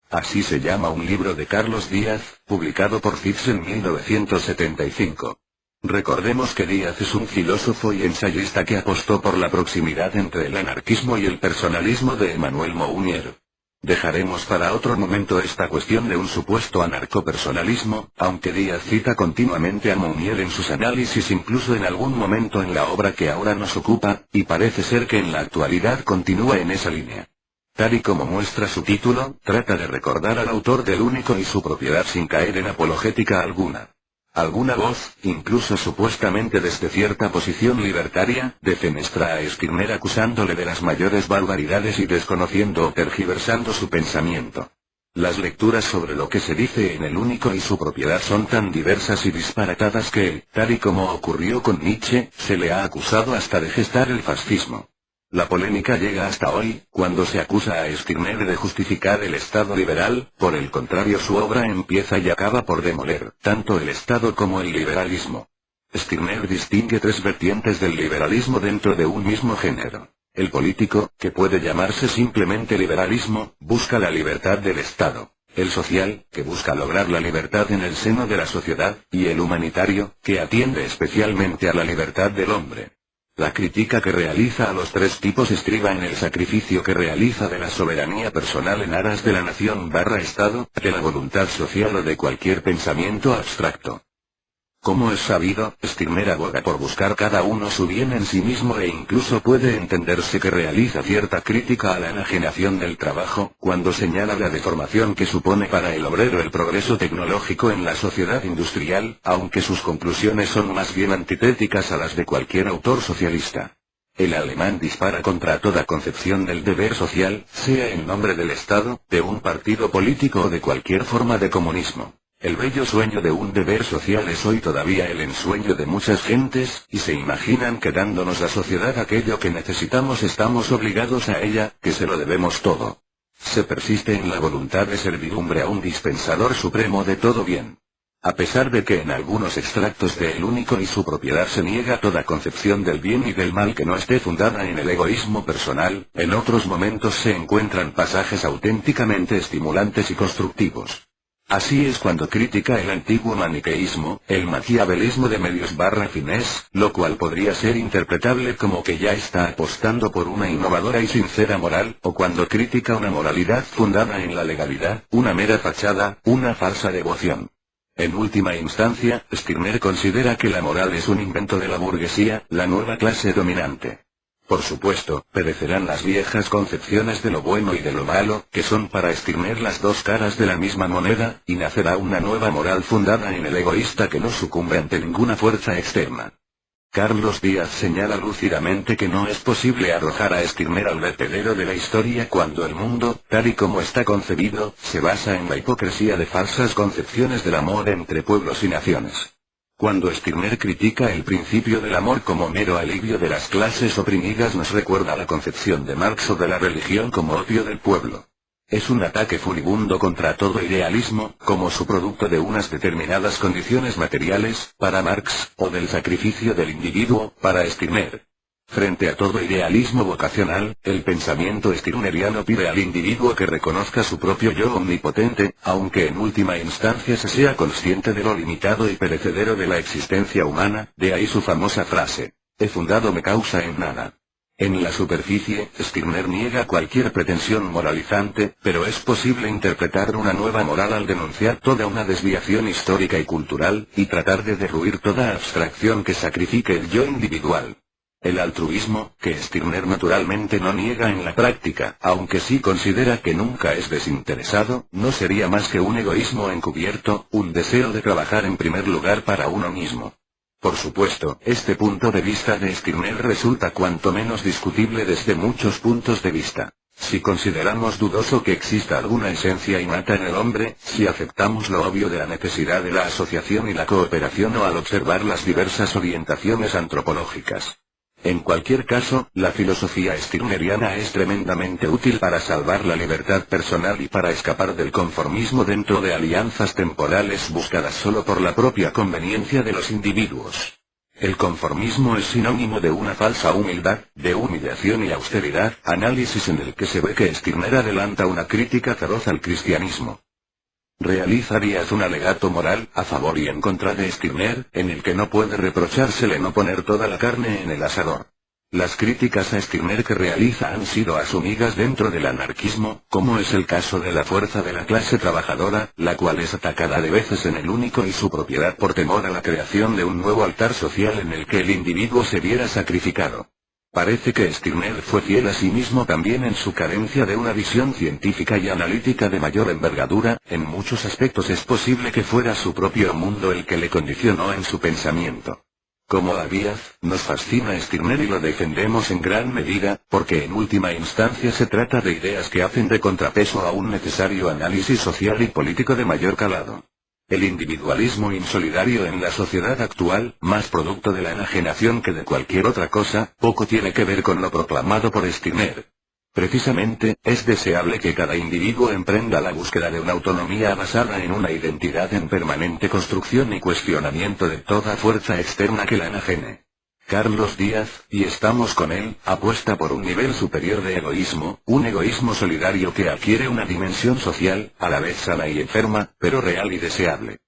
Así se llama un libro de Carlos Díaz, publicado por Fitz en 1975. Recordemos que Díaz es un filósofo y ensayista que apostó por la proximidad entre el anarquismo y el personalismo de Emmanuel Mounier. Dejaremos para otro momento esta cuestión de un supuesto anarcopersonalismo, aunque Díaz cita continuamente a Mounier en sus análisis, incluso en algún momento en la obra que ahora nos ocupa, y parece ser que en la actualidad continúa en esa línea. Tal y como muestra su título, trata de recordar al autor del único y su propiedad sin caer en apologética alguna. Alguna voz, incluso supuestamente desde cierta posición libertaria, defenestra a Stirner acusándole de las mayores barbaridades y desconociendo o tergiversando su pensamiento. Las lecturas sobre lo que se dice en el único y su propiedad son tan diversas y disparatadas que, tal y como ocurrió con Nietzsche, se le ha acusado hasta de gestar el fascismo. La polémica llega hasta hoy, cuando se acusa a Stirner de justificar el Estado liberal. Por el contrario, su obra empieza y acaba por demoler tanto el Estado como el liberalismo. Stirner distingue tres vertientes del liberalismo dentro de un mismo género. El político, que puede llamarse simplemente liberalismo, busca la libertad del Estado. El social, que busca lograr la libertad en el seno de la sociedad, y el humanitario, que atiende especialmente a la libertad del hombre. La crítica que realiza a los tres tipos estriba en el sacrificio que realiza de la soberanía personal en aras de la nación/Estado, de la voluntad social o de cualquier pensamiento abstracto. Como es sabido, Stirner aboga por buscar cada uno su bien en sí mismo e incluso puede entenderse que realiza cierta crítica a la enajenación del trabajo, cuando señala la deformación que supone para el obrero el progreso tecnológico en la sociedad industrial, aunque sus conclusiones son más bien antitéticas a las de cualquier autor socialista. El alemán dispara contra toda concepción del deber social, sea en nombre del Estado, de un partido político o de cualquier forma de comunismo. El bello sueño de un deber social es hoy todavía el ensueño de muchas gentes, y se imaginan que dándonos la sociedad aquello que necesitamos estamos obligados a ella, que se lo debemos todo. Se persiste en la voluntad de servidumbre a un dispensador supremo de todo bien. A pesar de que en algunos extractos de El único y su propiedad se niega toda concepción del bien y del mal que no esté fundada en el egoísmo personal, en otros momentos se encuentran pasajes auténticamente estimulantes y constructivos. Así es cuando critica el antiguo maniqueísmo, el maquiavelismo de medios/fines, lo cual podría ser interpretable como que ya está apostando por una innovadora y sincera moral, o cuando critica una moralidad fundada en la legalidad, una mera fachada, una falsa devoción. En última instancia, Stirner considera que la moral es un invento de la burguesía, la nueva clase dominante. Por supuesto, perecerán las viejas concepciones de lo bueno y de lo malo, que son para Stirner las dos caras de la misma moneda, y nacerá una nueva moral fundada en el egoísta que no sucumbe ante ninguna fuerza externa. Carlos Díaz señala lúcidamente que no es posible arrojar a Stirner al vertedero de la historia cuando el mundo, tal y como está concebido, se basa en la hipocresía de falsas concepciones del amor entre pueblos y naciones. Cuando Stirner critica el principio del amor como mero alivio de las clases oprimidas, nos recuerda la concepción de Marx sobre la religión como opio del pueblo. Es un ataque furibundo contra todo idealismo, como su producto de unas determinadas condiciones materiales, para Marx, o del sacrificio del individuo, para Stirner. Frente a todo idealismo vocacional, el pensamiento stirneriano pide al individuo que reconozca su propio yo omnipotente, aunque en última instancia se sea consciente de lo limitado y perecedero de la existencia humana, de ahí su famosa frase: he fundado mi causa en nada. En la superficie, Stirner niega cualquier pretensión moralizante, pero es posible interpretar una nueva moral al denunciar toda una desviación histórica y cultural, y tratar de derruir toda abstracción que sacrifique el yo individual. El altruismo, que Stirner naturalmente no niega en la práctica, aunque sí considera que nunca es desinteresado, no sería más que un egoísmo encubierto, un deseo de trabajar en primer lugar para uno mismo. Por supuesto, este punto de vista de Stirner resulta cuanto menos discutible desde muchos puntos de vista. Si consideramos dudoso que exista alguna esencia innata en el hombre, si aceptamos lo obvio de la necesidad de la asociación y la cooperación o al observar las diversas orientaciones antropológicas. En cualquier caso, la filosofía stirneriana es tremendamente útil para salvar la libertad personal y para escapar del conformismo dentro de alianzas temporales buscadas solo por la propia conveniencia de los individuos. El conformismo es sinónimo de una falsa humildad, de humillación y austeridad, análisis en el que se ve que Stirner adelanta una crítica feroz al cristianismo. Realiza Díaz un alegato moral, a favor y en contra de Stirner, en el que no puede reprochársele no poner toda la carne en el asador. Las críticas a Stirner que realiza han sido asumidas dentro del anarquismo, como es el caso de la fuerza de la clase trabajadora, la cual es atacada de veces en el único y su propiedad por temor a la creación de un nuevo altar social en el que el individuo se viera sacrificado. Parece que Stirner fue fiel a sí mismo también en su carencia de una visión científica y analítica de mayor envergadura, en muchos aspectos es posible que fuera su propio mundo el que le condicionó en su pensamiento. Como a Díaz, nos fascina Stirner y lo defendemos en gran medida, porque en última instancia se trata de ideas que hacen de contrapeso a un necesario análisis social y político de mayor calado. El individualismo insolidario en la sociedad actual, más producto de la enajenación que de cualquier otra cosa, poco tiene que ver con lo proclamado por Stirner. Precisamente, es deseable que cada individuo emprenda la búsqueda de una autonomía basada en una identidad en permanente construcción y cuestionamiento de toda fuerza externa que la enajene. Carlos Díaz, y estamos con él, apuesta por un nivel superior de egoísmo, un egoísmo solidario que adquiere una dimensión social, a la vez sana y enferma, pero real y deseable.